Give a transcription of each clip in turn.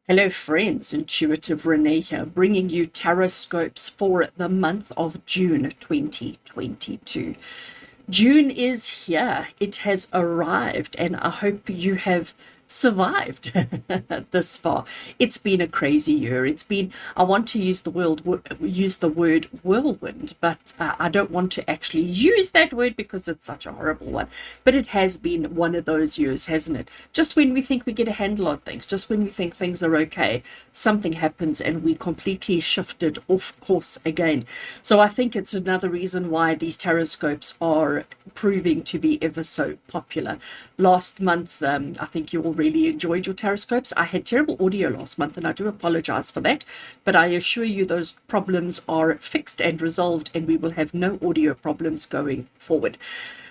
Hello friends, Intuitive Rene here, bringing you tarot scopes for the month of June 2022. June is here, it has arrived, and I hope you have survived this far. It's been a crazy year. I want to use the word whirlwind, but I don't want to actually use that word because it's such a horrible one. But it has been one of those years, hasn't it? Just when we think we get a handle on things, just when we think things are okay, something happens and we completely shifted off course again. So I think it's another reason why these tarot scopes are proving to be ever so popular. Last month, I think you all really enjoyed your tarot scopes. I had terrible audio last month, and I do apologize for that, but I assure you those problems are fixed and resolved, and we will have no audio problems going forward.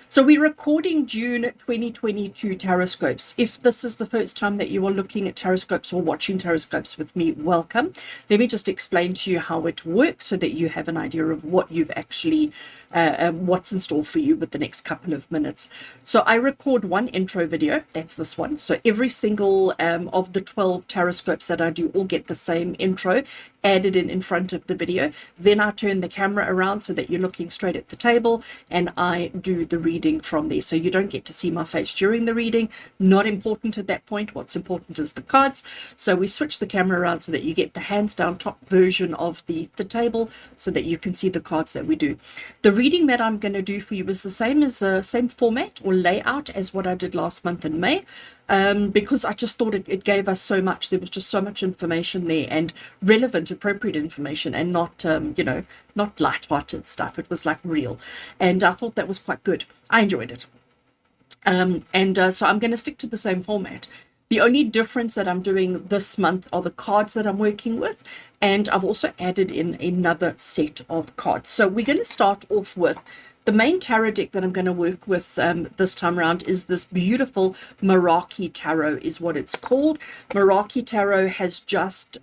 So we're recording June 2022 tarot scopes. If this is the first time that you are looking at tarot scopes or watching tarot scopes with me, welcome. Let me just explain to you how it works so that you have an idea of what you've actually what's in store for you with the next couple of minutes. So I record one intro video, that's this one. So every single of the 12 tarot scopes that I do all get the same intro added in front of the video. Then I turn the camera around so that you're looking straight at the table, and I do the reading from there. So you don't get to see my face during the reading. Not important at that point. What's important is the cards. So we switch the camera around so that you get the hands down top version of the table so that you can see the cards that we do. The reading that I'm going to do for you is the same format or layout as what I did last month in May. Because I just thought it gave us so much. There was just so much information there, and relevant, appropriate information, and not, not light-hearted stuff. It was like real. And I thought that was quite good. I enjoyed it. So I'm going to stick to the same format. The only difference that I'm doing this month are the cards that I'm working with, and I've also added in another set of cards. So we're going to start off with the main tarot deck that I'm going to work with this time around is this beautiful Meraki Tarot is what it's called. Meraki Tarot has just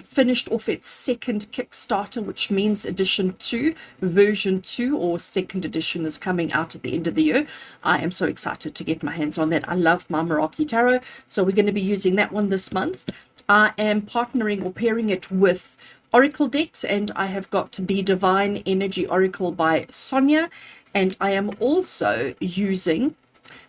finished off its second Kickstarter, which means edition 2, version 2 or second edition is coming out at the end of the year. I am so excited to get my hands on that. I love my Meraki Tarot, so we're going to be using that one this month. I am partnering or pairing it with Oracle decks, and I have got the Divine Energy Oracle by Sonia, and I am also using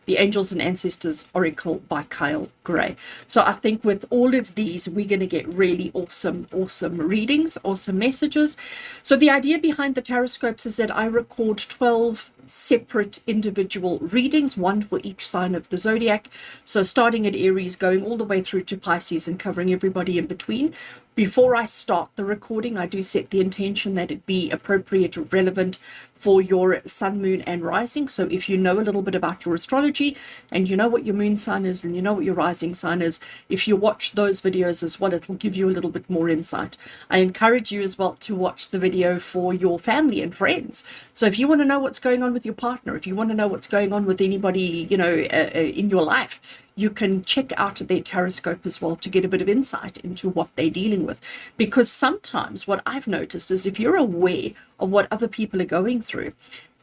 the Angels and Ancestors Oracle by Kyle Gray. So I think with all of these, we're going to get really awesome readings, awesome messages. So the idea behind the tarot scopes is that I record 12 separate individual readings, one for each sign of the zodiac. So starting at Aries, going all the way through to Pisces and covering everybody in between. Before I start the recording, I do set the intention that it be appropriate or relevant for your sun, moon, and rising. So if you know a little bit about your astrology and you know what your moon sign is and you know what your rising sign is, if you watch those videos as well, it will give you a little bit more insight. I encourage you as well to watch the video for your family and friends. So if you want to know what's going on with your partner, if you want to know what's going on with anybody, in your life, you can check out their tarot scope as well to get a bit of insight into what they're dealing with. Because sometimes what I've noticed is if you're aware of what other people are going through,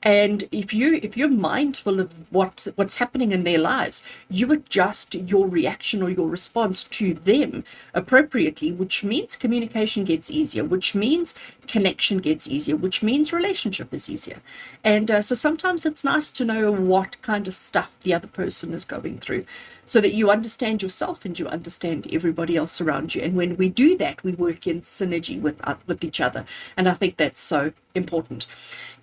and if you're mindful of what's happening in their lives, you adjust your reaction or your response to them appropriately, which means communication gets easier, which means connection gets easier, which means relationship is easier. And so sometimes it's nice to know what kind of stuff the other person is going through, so that you understand yourself and you understand everybody else around you. And when we do that, we work in synergy with each other. And I think that's so important.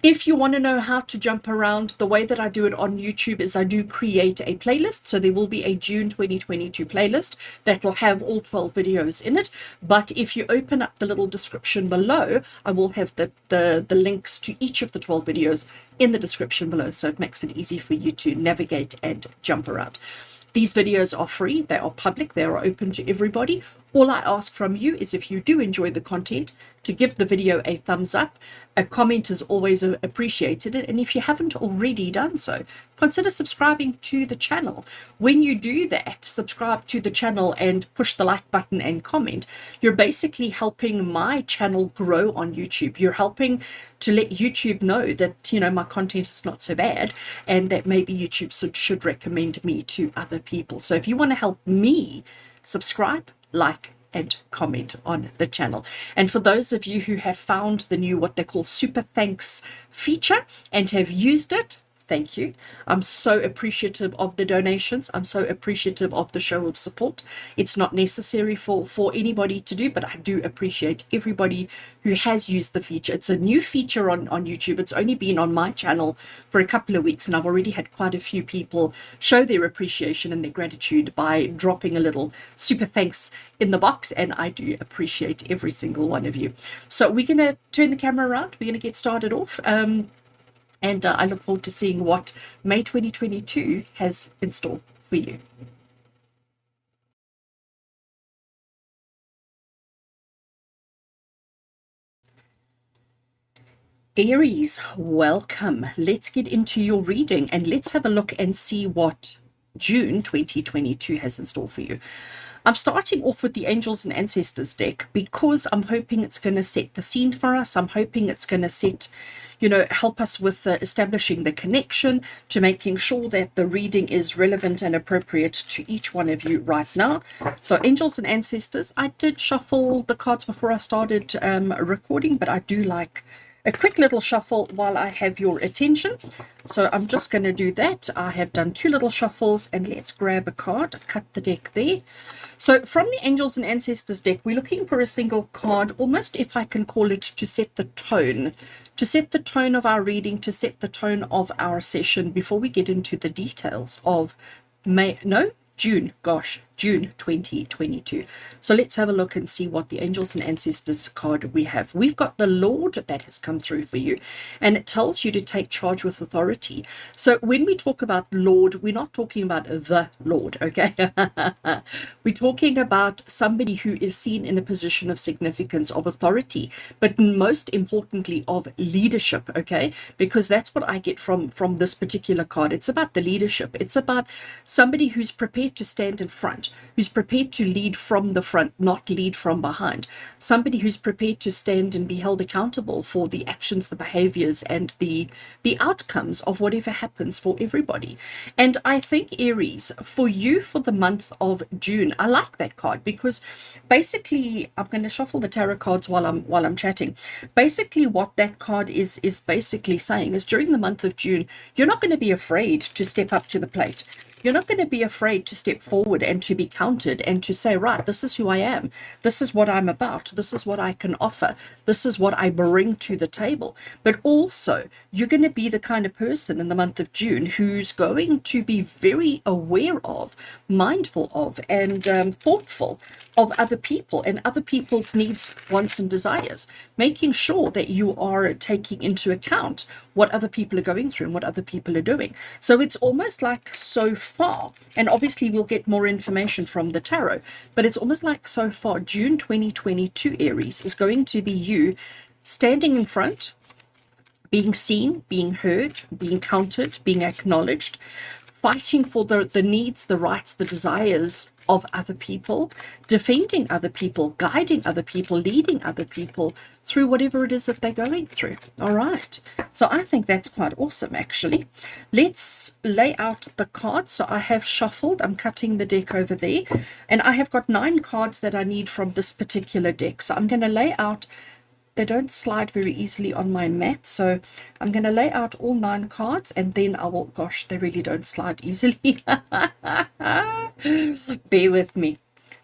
If you want to know how to jump around, the way that I do it on YouTube is I do create a playlist. So there will be a June 2022 playlist that will have all 12 videos in it. But if you open up the little description below, I will have the links to each of the 12 videos in the description below. So it makes it easy for you to navigate and jump around. These videos are free, they are public, they are open to everybody. All I ask from you is, if you do enjoy the content, to give the video a thumbs up. A comment is always appreciated, and if you haven't already done so, consider subscribing to the channel. When you do that, subscribe to the channel and push the like button and comment, you're basically helping my channel grow on YouTube. You're helping to let YouTube know that, my content is not so bad, and that maybe YouTube should recommend me to other people. So if you want to help me, subscribe, like, and comment on the channel. And for those of you who have found the new, what they call super thanks feature and have used it, thank you. I'm so appreciative of the donations. I'm so appreciative of the show of support. It's not necessary for anybody to do, but I do appreciate everybody who has used the feature. It's a new feature on YouTube. It's only been on my channel for a couple of weeks, and I've already had quite a few people show their appreciation and their gratitude by dropping a little super thanks in the box, and I do appreciate every single one of you. So we're going to turn the camera around. We're going to get started off. And I look forward to seeing what May 2022 has in store for you. Aries, welcome. Let's get into your reading and let's have a look and see what June 2022 has in store for you. I'm starting off with the Angels and Ancestors deck because I'm hoping it's going to set the scene for us. I'm hoping it's going to set, help us with establishing the connection, to making sure that the reading is relevant and appropriate to each one of you right now. So Angels and Ancestors, I did shuffle the cards before I started recording, but I do like a quick little shuffle while I have your attention. So I'm just going to do that. I have done 2 little shuffles, and let's grab a card. I've cut the deck there. So from the Angels and Ancestors deck, we're looking for a single card, almost, if I can call it, to set the tone of our reading, to set the tone of our session before we get into the details of June 2022. So let's have a look and see what the Angels and Ancestors card we have. We've got the Lord that has come through for you, and it tells you to take charge with authority. So when we talk about Lord, we're not talking about the Lord, okay? We're talking about somebody who is seen in a position of significance, of authority, but most importantly of leadership, okay? Because that's what I get from this particular card. It's about the leadership. It's about somebody who's prepared to stand in front, who's prepared to lead from the front, not lead from behind. Somebody who's prepared to stand and be held accountable for the actions, the behaviors, and the outcomes of whatever happens for everybody. And I think, Aries, for you, for the month of June, I like that card because basically, I'm going to shuffle the tarot cards while I'm chatting. Basically, what that card is basically saying is, during the month of June, you're not going to be afraid to step up to the plate. You're not going to be afraid to step forward and to be counted and to say, right, this is who I am. This is what I'm about. This is what I can offer. This is what I bring to the table. But also, you're going to be the kind of person in the month of June who's going to be very aware of, mindful of, and thoughtful of other people and other people's needs, wants, and desires, making sure that you are taking into account what other people are going through and what other people are doing. So it's almost like, so far, and obviously we'll get more information from the tarot, but it's almost like, so far, June 2022, Aries, is going to be you standing in front, being seen, being heard, being counted, being acknowledged, fighting for the needs, the rights, the desires of other people, defending other people, guiding other people, leading other people through whatever it is that they're going through. All right. So I think that's quite awesome, actually. Let's lay out the cards. So I have shuffled. I'm cutting the deck over there. And I have got 9 cards that I need from this particular deck. So I'm going to lay out. They don't slide very easily on my mat, so I'm going to lay out all 9 cards, and then I will, gosh, they really don't slide easily. Bear with me.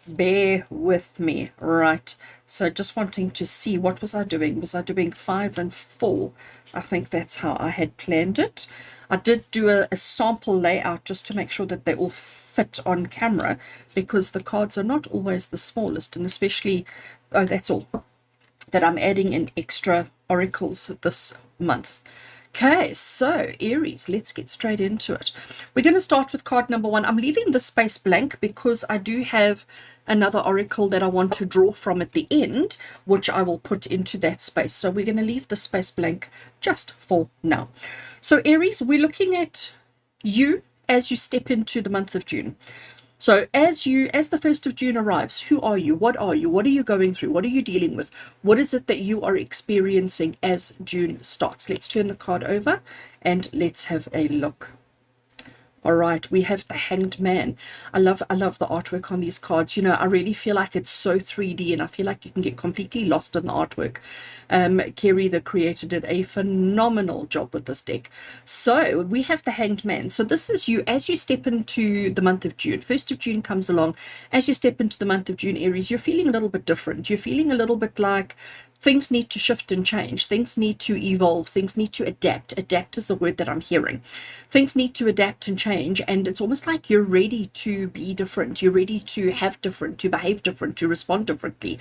Bear with me. Right. So just wanting to see, what was I doing? Was I doing 5 and 4? I think that's how I had planned it. I did do a sample layout just to make sure that they all fit on camera, because the cards are not always the smallest, and especially, oh, that's all, that I'm adding in extra oracles this month. Okay, so Aries, let's get straight into it. We're going to start with card number 1. I'm leaving the space blank because I do have another oracle that I want to draw from at the end, which I will put into that space. So we're going to leave the space blank just for now. So Aries, we're looking at you as you step into the month of June. So as the 1st of June arrives, who are you? What are you? What are you going through? What are you dealing with? What is it that you are experiencing as June starts? Let's turn the card over and let's have a look. All right, we have the Hanged Man. I love the artwork on these cards. You know, I really feel like it's so 3D, and I feel like you can get completely lost in the artwork. Kerry, the creator, did a phenomenal job with this deck. So we have the Hanged Man. So this is you as you step into the month of June. 1st of June comes along. As you step into the month of June, Aries, you're feeling a little bit different. You're feeling a little bit like things need to shift and change. Things need to evolve. Things need to adapt. Adapt is the word that I'm hearing. Things need to adapt and change. And it's almost like you're ready to be different. You're ready to have different, to behave different, to respond differently.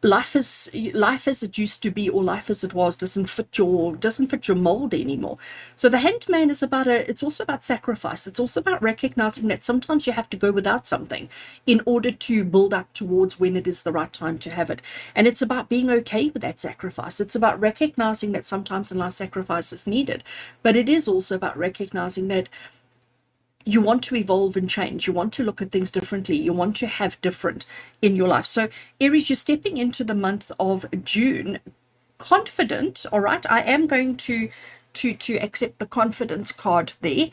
Life as it used to be, or life as it was, doesn't fit your mold anymore. So the Hanged Man is it's also about sacrifice. It's also about recognizing that sometimes you have to go without something in order to build up towards when it is the right time to have it. And it's about being okay with that sacrifice. It's about recognizing that sometimes in life sacrifice is needed, but it is also about recognizing that you want to evolve and change. You want to look at things differently. You want to have different in your life. So Aries, you're stepping into the month of June confident. All right, I am going to accept the confidence card there.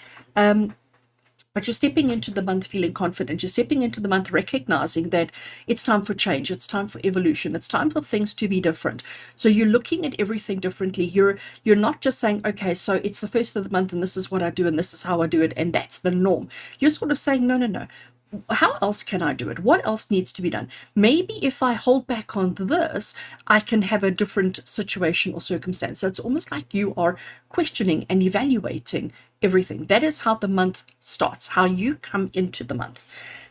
But you're stepping into the month feeling confident. You're stepping into the month recognizing that it's time for change. It's time for evolution. It's time for things to be different. So you're looking at everything differently. You're not just saying, okay, so it's the 1st of the month and this is what I do and this is how I do it and that's the norm. You're sort of saying, no. How else can I do it? What else needs to be done? Maybe if I hold back on this, I can have a different situation or circumstance. So it's almost like you are questioning and evaluating everything. That is how the month starts, how you come into the month.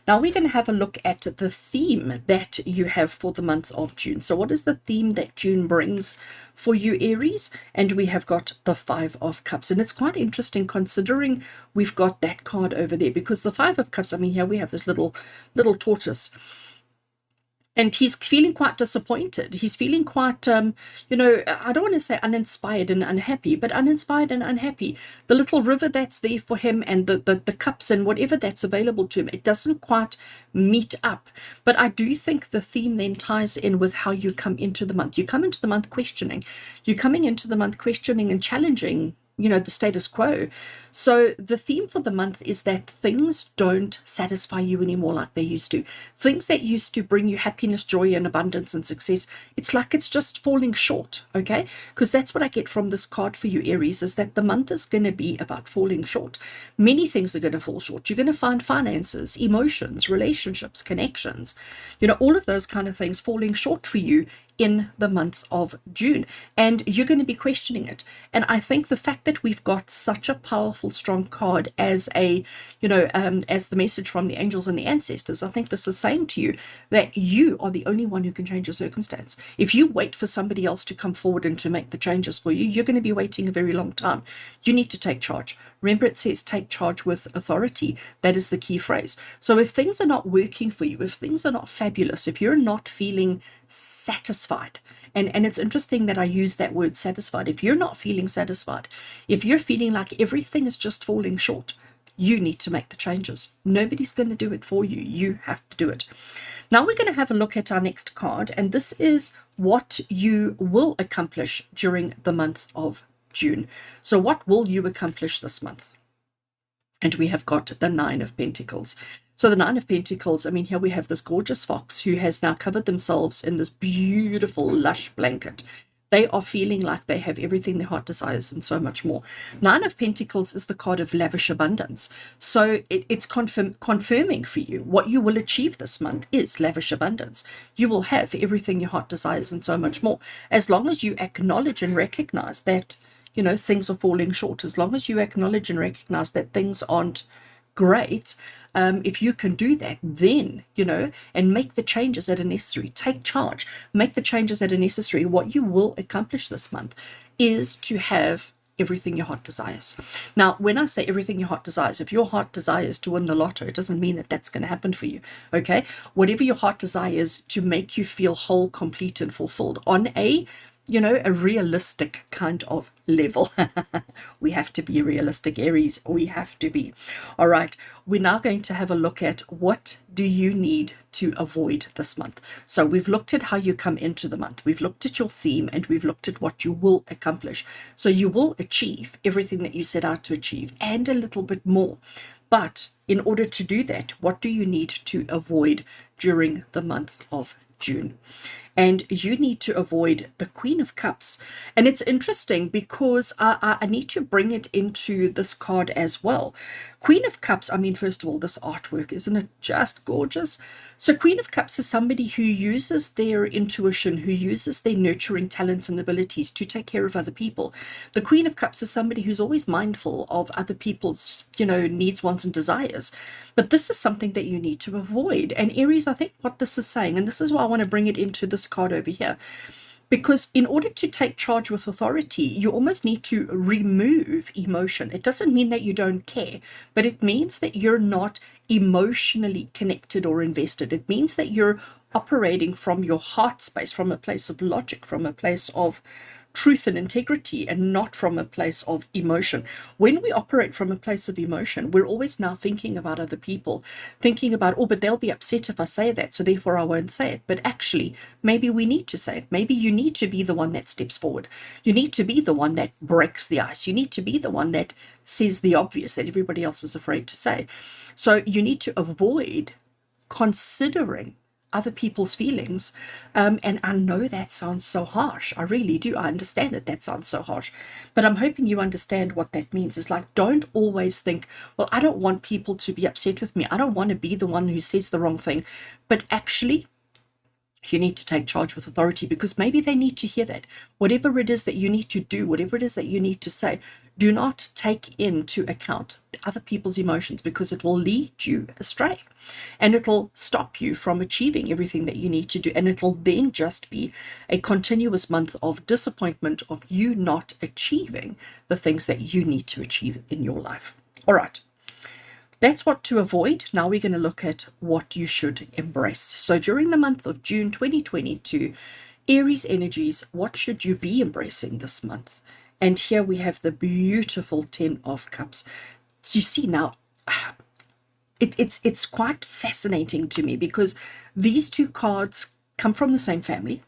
Now we're going to have a look at the theme that you have for the month of June. So what is the theme that June brings for you, Aries? And we have got the 5 of Cups. And it's quite interesting considering we've got that card over there, because the 5 of Cups, I mean, here we have this little tortoise. And he's feeling quite disappointed. He's feeling quite, I don't want to say uninspired and unhappy, but uninspired and unhappy. The little river that's there for him and the cups and whatever that's available to him, it doesn't quite meet up. But I do think the theme then ties in with how you come into the month. You come into the month questioning. You're coming into the month questioning and challenging the status quo. So the theme for the month is that things don't satisfy you anymore like they used to. Things that used to bring you happiness, joy, and abundance and success, it's like it's just falling short, okay? Because that's what I get from this card for you, Aries, is that the month is going to be about falling short. Many things are going to fall short. You're going to find finances, emotions, relationships, connections, all of those kind of things falling short for you in the month of June, and you're going to be questioning it. And I think the fact that we've got such a powerful, strong card as as the message from the angels and the ancestors, I think this is saying to you that you are the only one who can change your circumstance. If you wait for somebody else to come forward and to make the changes for you, you're going to be waiting a very long time. You need to take charge. Remember, it says take charge with authority. That is the key phrase. So if things are not working for you, if things are not fabulous, if you're not feeling satisfied, and it's interesting that I use that word satisfied. If you're not feeling satisfied, if you're feeling like everything is just falling short, you need to make the changes. Nobody's going to do it for you. You have to do it. Now we're going to have a look at our next card, and this is what you will accomplish during the month of June. So what will you accomplish this month? And we have got the 9 of Pentacles. So the 9 of Pentacles, I mean, here we have this gorgeous fox who has now covered themselves in this beautiful, lush blanket. They are feeling like they have everything their heart desires and so much more. 9 of Pentacles is the card of lavish abundance. So it's confirming for you what you will achieve this month is lavish abundance. You will have everything your heart desires and so much more. As long as you acknowledge and recognize that, things are falling short. As long as you acknowledge and recognize that things aren't great, if you can do that, then, and make the changes that are necessary, take charge, make the changes that are necessary, what you will accomplish this month is to have everything your heart desires. Now, when I say everything your heart desires, if your heart desires to win the lotto, it doesn't mean that that's going to happen for you, okay? Whatever your heart desires to make you feel whole, complete, and fulfilled on a realistic kind of level. We have to be realistic, Aries. We have to be. All right. We're now going to have a look at what do you need to avoid this month. So we've looked at how you come into the month. We've looked at your theme and we've looked at what you will accomplish. So you will achieve everything that you set out to achieve and a little bit more. But in order to do that, what do you need to avoid during the month of June? And you need to avoid the Queen of Cups. And it's interesting because I need to bring it into this card as well. Queen of Cups, I mean, first of all, this artwork, isn't it just gorgeous? So Queen of Cups is somebody who uses their intuition, who uses their nurturing talents and abilities to take care of other people. The Queen of Cups is somebody who's always mindful of other people's, needs, wants, and desires. But this is something that you need to avoid. And Aries, I think what this is saying, and this is why I want to bring it into this card over here, because in order to take charge with authority, you almost need to remove emotion. It doesn't mean that you don't care, but it means that you're not emotionally connected or invested. It means that you're operating from your heart space, from a place of logic, from a place of truth and integrity, and not from a place of emotion. When we operate from a place of emotion, we're always now thinking about other people, thinking about, oh, but they'll be upset if I say that, so therefore I won't say it. But actually, maybe we need to say it. Maybe you need to be the one that steps forward. You need to be the one that breaks the ice. You need to be the one that says the obvious that everybody else is afraid to say. So you need to avoid considering other people's feelings. And I know that sounds so harsh. I really do. I understand that sounds so harsh. But I'm hoping you understand what that means. It's like, don't always think, well, I don't want people to be upset with me. I don't want to be the one who says the wrong thing. But actually, you need to take charge with authority, because maybe they need to hear that. Whatever it is that you need to do, whatever it is that you need to say, do not take into account other people's emotions, because it will lead you astray and it'll stop you from achieving everything that you need to do. And it'll then just be a continuous month of disappointment, of you not achieving the things that you need to achieve in your life. All right. That's what to avoid. Now we're going to look at what you should embrace. So during the month of June 2022, Aries energies, what should you be embracing this month? And here we have the beautiful 10 of Cups. So you see now, it's quite fascinating to me, because these two cards come from the same family.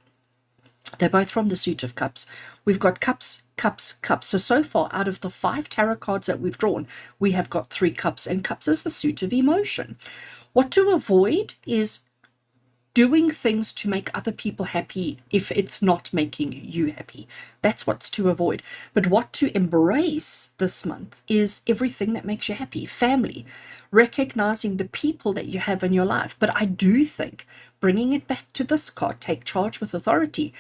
They're both from the suit of Cups. We've got Cups, Cups, Cups. So far, out of the 5 tarot cards that we've drawn, we have got 3 Cups, and Cups is the suit of emotion. What to avoid is doing things to make other people happy if it's not making you happy. That's what's to avoid. But what to embrace this month is everything that makes you happy. Family, recognizing the people that you have in your life. But I do think, bringing it back to this card, take charge with authority,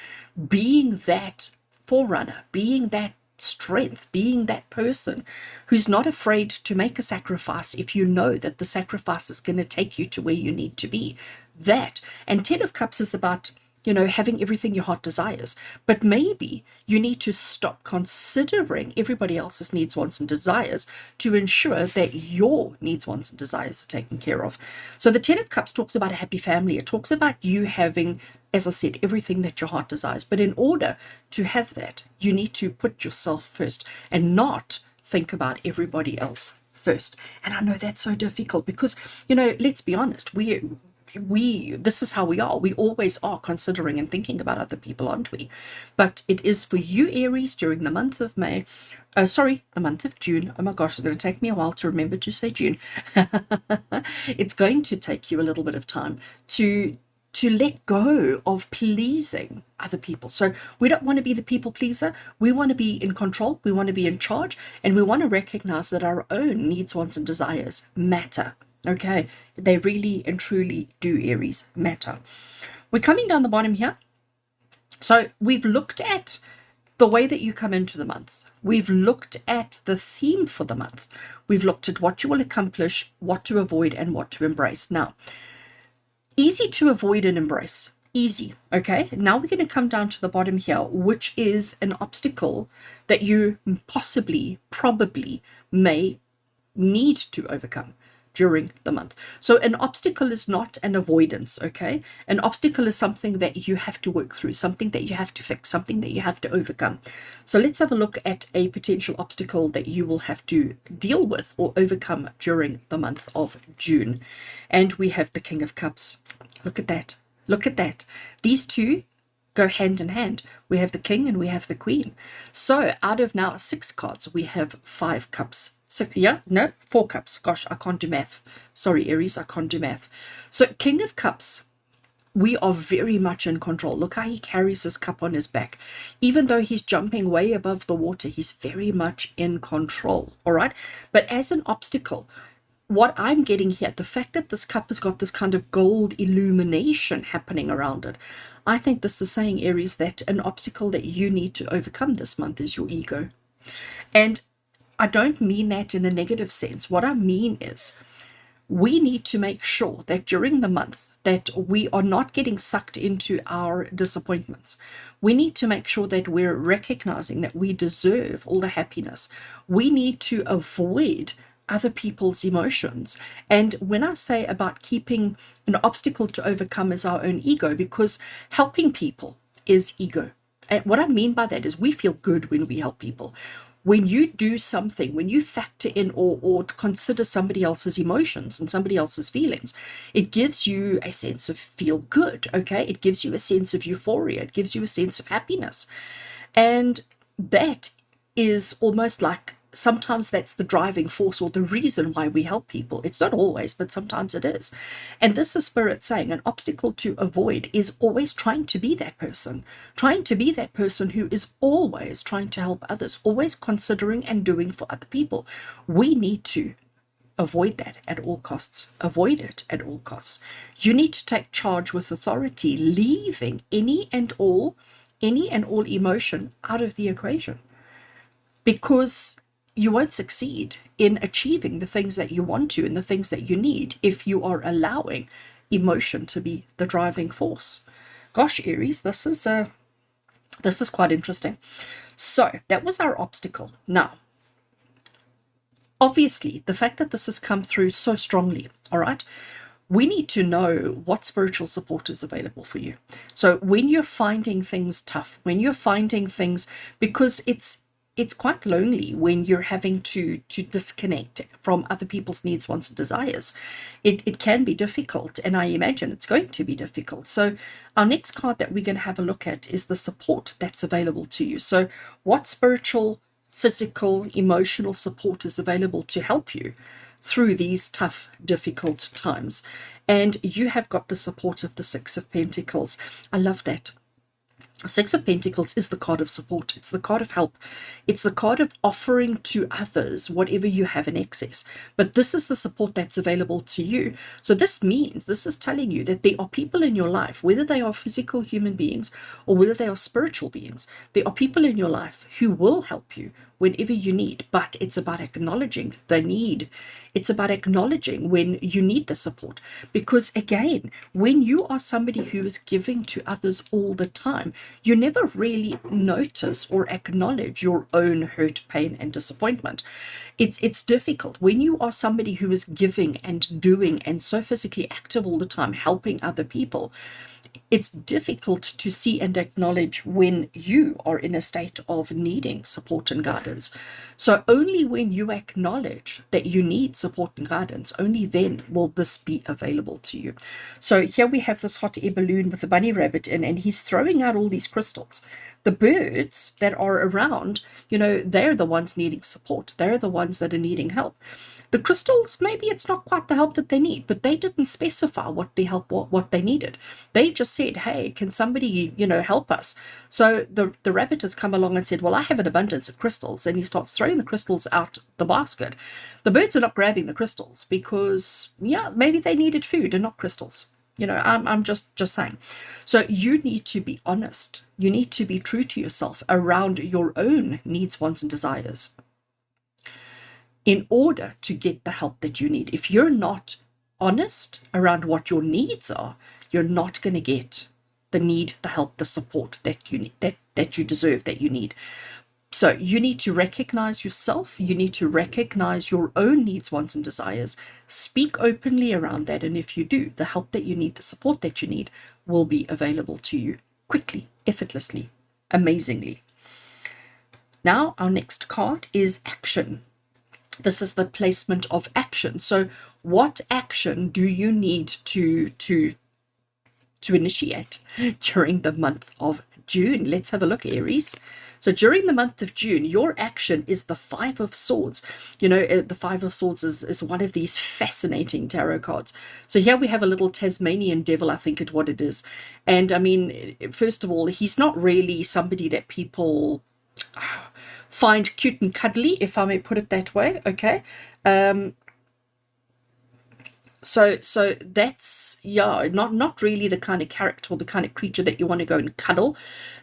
being that forerunner, being that strength, being that person who's not afraid to make a sacrifice if you know that the sacrifice is going to take you to where you need to be. That. And 10 of Cups is about, having everything your heart desires. But maybe you need to stop considering everybody else's needs, wants, and desires to ensure that your needs, wants, and desires are taken care of. So the 10 of Cups talks about a happy family. It talks about you having, as I said, everything that your heart desires. But in order to have that, you need to put yourself first and not think about everybody else first. And I know that's so difficult because, let's be honest, this is how we are. We always are considering and thinking about other people, aren't we? But it is for you, Aries, during the month of the month of June. Oh my gosh, it's going to take me a while to remember to say June. It's going to take you a little bit of time to let go of pleasing other people. So we don't want to be the people pleaser. We want to be in control. We want to be in charge. And we want to recognize that our own needs, wants, and desires matter. Okay, they really and truly do, Aries, matter. We're coming down the bottom here. So we've looked at the way that you come into the month. We've looked at the theme for the month. We've looked at what you will accomplish, what to avoid, and what to embrace. Now, easy to avoid and embrace. Easy, okay? Now we're going to come down to the bottom here, which is an obstacle that you probably may need to overcome during the month. So an obstacle is not an avoidance, okay? An obstacle is something that you have to work through, something that you have to fix, something that you have to overcome. So let's have a look at a potential obstacle that you will have to deal with or overcome during the month of June. And we have the King of Cups. Look at that. Look at that. These two go hand in hand. We have the King and we have the Queen. So out of now 6 cards, we have 5 Cups Six, yeah, no, 4 cups. Gosh, I can't do math. Sorry, Aries, I can't do math. So King of Cups, we are very much in control. Look how he carries his cup on his back. Even though he's jumping way above the water, he's very much in control, all right? But as an obstacle, what I'm getting here, the fact that this cup has got this kind of gold illumination happening around it, I think this is saying, Aries, that an obstacle that you need to overcome this month is your ego. And I don't mean that in a negative sense. What I mean is we need to make sure that during the month that we are not getting sucked into our disappointments. We need to make sure that we're recognizing that we deserve all the happiness. We need to avoid other people's emotions. And when I say about keeping an obstacle to overcome is our own ego, because helping people is ego. And what I mean by that is we feel good when we help people. When you do something, when you factor in or consider somebody else's emotions and somebody else's feelings, it gives you a sense of feel good, okay? It gives you a sense of euphoria. It gives you a sense of happiness. And that is almost like sometimes that's the driving force or the reason why we help people. It's not always, but sometimes it is. And this is Spirit saying an obstacle to avoid is always trying to be that person who is always trying to help others, always considering and doing for other people. We need to avoid that at all costs. Avoid it at all costs. You need to take charge with authority, leaving any and all emotion out of the equation, because you won't succeed in achieving the things that you want to and the things that you need if you are allowing emotion to be the driving force. Gosh, Aries, this is quite interesting. So that was our obstacle. Now, obviously, the fact that this has come through so strongly, all right, we need to know what spiritual support is available for you. So when you're finding things tough, when you're finding things, because it's quite lonely when you're having to disconnect from other people's needs, wants, and desires. It can be difficult, and I imagine it's going to be difficult. So our next card that we're going to have a look at is the support that's available to you. So what spiritual, physical, emotional support is available to help you through these tough, difficult times? And you have got the support of the Six of Pentacles. I love that. Six of Pentacles is the card of support. It's the card of help. It's the card of offering to others whatever you have in excess. But this is the support that's available to you. So this is telling you that there are people in your life, whether they are physical human beings or whether they are spiritual beings, there are people in your life who will help you whenever you need. But it's about acknowledging the need. It's about acknowledging when you need the support. Because again, when you are somebody who is giving to others all the time, you never really notice or acknowledge your own hurt, pain, and disappointment. It's difficult when you are somebody who is giving and doing and so physically active all the time, helping other people. It's difficult to see and acknowledge when you are in a state of needing support and guidance. So only when you acknowledge that you need support and guidance, only then will this be available to you. So here we have this hot air balloon with a bunny rabbit in, and he's throwing out all these crystals. The birds that are around, they're the ones needing support. They're the ones that are needing help. The crystals, maybe it's not quite the help that they need, but they didn't specify what they needed. They just said, hey, can somebody, help us? So the rabbit has come along and said, well, I have an abundance of crystals, and he starts throwing the crystals out the basket. The birds are not grabbing the crystals because, maybe they needed food and not crystals. I'm just saying. So you need to be honest. You need to be true to yourself around your own needs, wants, and desires in order to get the help that you need. If you're not honest around what your needs are, you're not going to get the help, the support that you need, that you deserve, that you need. So you need to recognize yourself. You need to recognize your own needs, wants, and desires. Speak openly around that. And if you do, the help that you need, the support that you need will be available to you quickly, effortlessly, amazingly. Now, our next card is action. This is the placement of action. So what action do you need to to initiate during the month of June. Let's have a look, Aries. So during the month of June, your action is the Five of Swords. You know, the Five of Swords is one of these fascinating tarot cards. So here we have a little Tasmanian devil, I think it's what it is. And I mean, first of all, he's not really somebody that people find cute and cuddly, if I may put it that way, okay? So that's, yeah, not really the kind of character or the kind of creature that you want to go and cuddle.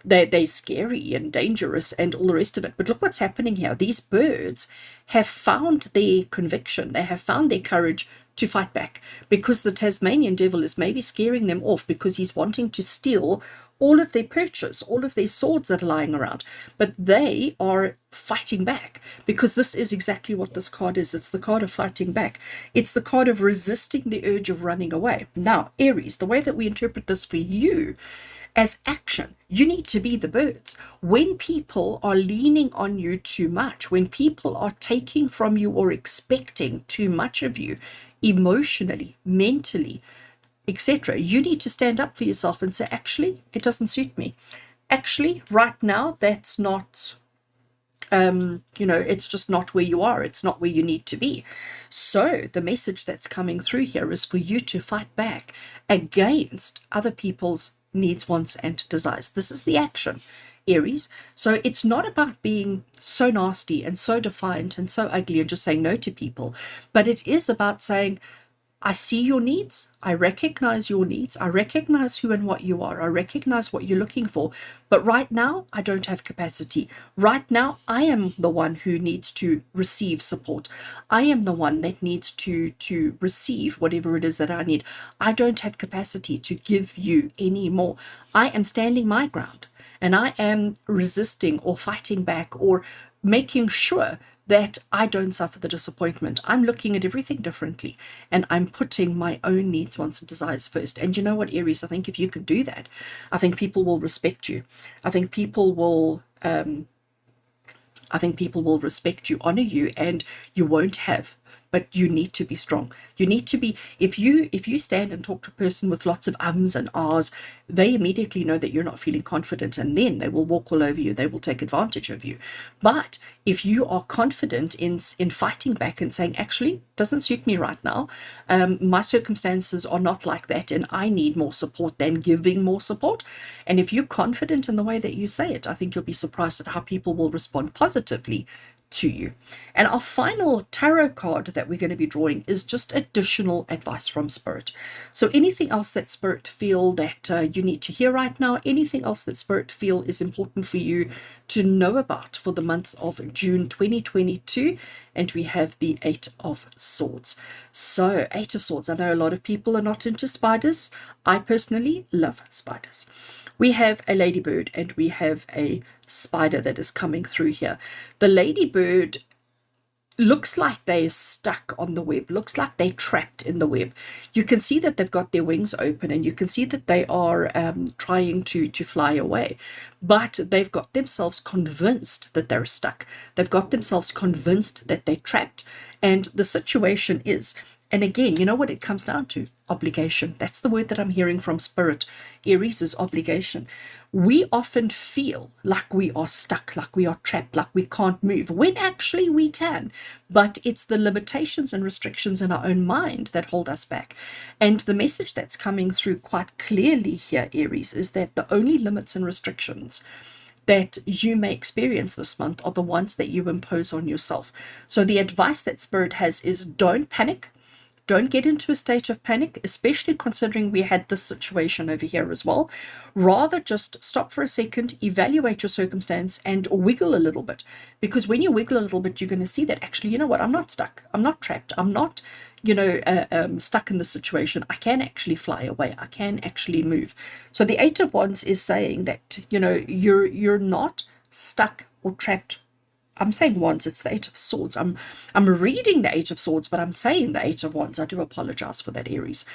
They're scary and dangerous and all the rest of it. But look what's happening here. These birds have found their conviction. They have found their courage to fight back, because the Tasmanian devil is maybe scaring them off because he's wanting to steal all of their purchase, all of their swords that are lying around. But they are fighting back, because this is exactly what this card is. It's the card of fighting back. It's the card of resisting the urge of running away. Now, Aries, the way that we interpret this for you as action, you need to be the birds. When people are leaning on you too much, when people are taking from you or expecting too much of you, emotionally, mentally, etc., you need to stand up for yourself and say, actually, it doesn't suit me. Actually, right now, that's not, it's just not where you are. It's not where you need to be. So the message that's coming through here is for you to fight back against other people's needs, wants, and desires. This is the action, Aries. So it's not about being so nasty and so defiant and so ugly and just saying no to people, but it is about saying, I see your needs. I recognize your needs. I recognize who and what you are. I recognize what you're looking for. But right now, I don't have capacity. Right now, I am the one who needs to receive support. I am the one that needs to receive whatever it is that I need. I don't have capacity to give you any more. I am standing my ground, and I am resisting or fighting back or making sure that I don't suffer the disappointment. I'm looking at everything differently, and I'm putting my own needs, wants, and desires first. And you know what, Aries, I think if you can do that, I think people will respect you. I think people will respect you, honor you, and you won't have. But you need to be strong. You need to be, if you stand and talk to a person with lots of ums and ahs, they immediately know that you're not feeling confident, and then they will walk all over you. They will take advantage of you. But if you are confident in fighting back and saying, actually, doesn't suit me right now, my circumstances are not like that, and I need more support than giving more support. And if you're confident in the way that you say it, I think you'll be surprised at how people will respond positively to you. And our final tarot card that we're going to be drawing is just additional advice from Spirit. So anything else that Spirit feel that you need to hear right now, anything else that Spirit feel is important for you to know about for the month of June 2022, and we have the Eight of Swords. So Eight of Swords, I know a lot of people are not into spiders. I personally love spiders. We have a ladybird and we have a spider that is coming through here. The ladybird looks like they're stuck on the web, looks like they're trapped in the web. You can see that they've got their wings open, and you can see that they are trying to fly away, but they've got themselves convinced that they're stuck. They've got themselves convinced that they're trapped, and the situation is, and again, you know what it comes down to? Obligation. That's the word that I'm hearing from Spirit. Aries is obligation. We often feel like we are stuck, like we are trapped, like we can't move, when actually we can. But it's the limitations and restrictions in our own mind that hold us back. And the message that's coming through quite clearly here, Aries, is that the only limits and restrictions that you may experience this month are the ones that you impose on yourself. So the advice that Spirit has is don't panic. Don't get into a state of panic, especially considering we had this situation over here as well. Rather just stop for a second, evaluate your circumstance, and wiggle a little bit. Because when you wiggle a little bit, you're going to see that actually, you know what, I'm not stuck. I'm not trapped. I'm not, stuck in this situation. I can actually fly away. I can actually move. So the Eight of Wands is saying that, you're not stuck or trapped. I'm saying Wands, it's the Eight of Swords. I'm reading the Eight of Swords, but I'm saying the Eight of Wands. I do apologize for that, Aries.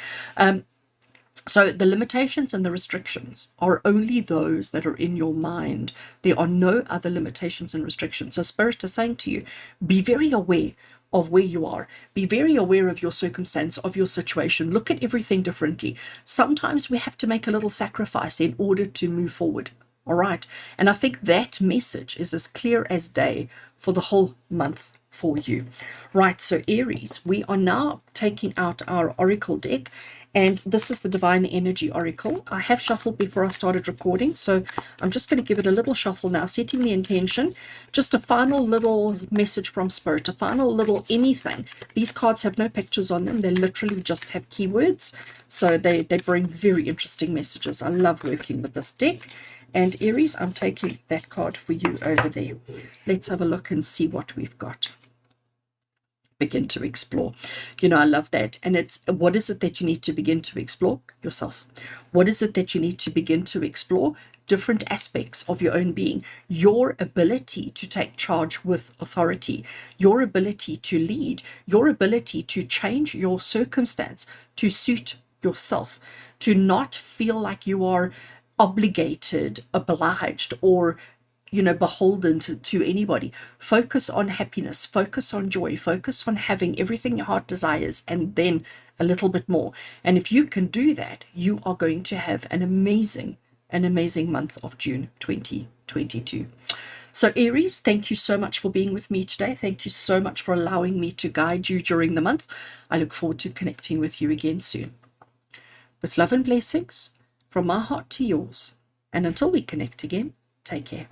So the limitations and the restrictions are only those that are in your mind. There are no other limitations and restrictions. So Spirit is saying to you, be very aware of where you are. Be very aware of your circumstance, of your situation. Look at everything differently. Sometimes we have to make a little sacrifice in order to move forward. All right. And I think that message is as clear as day for the whole month for you. Right. So Aries, we are now taking out our Oracle deck. And this is the Divine Energy Oracle. I have shuffled before I started recording, so I'm just going to give it a little shuffle now, setting the intention. Just a final little message from Spirit, a final little anything. These cards have no pictures on them. They literally just have keywords, so they bring very interesting messages. I love working with this deck. And Aries, I'm taking that card for you over there. Let's have a look and see what we've got. Begin to explore. You know, I love that. And it's, what is it that you need to begin to explore? Yourself. What is it that you need to begin to explore? Different aspects of your own being, your ability to take charge with authority, your ability to lead, your ability to change your circumstance to suit yourself, to not feel like you are obligated, obliged, or beholden to anybody. Focus on happiness, focus on joy, focus on having everything your heart desires, and then a little bit more. And if you can do that, you are going to have an amazing month of June 2022. So Aries, thank you so much for being with me today. Thank you so much for allowing me to guide you during the month. I look forward to connecting with you again soon. With love and blessings from my heart to yours. And until we connect again, take care.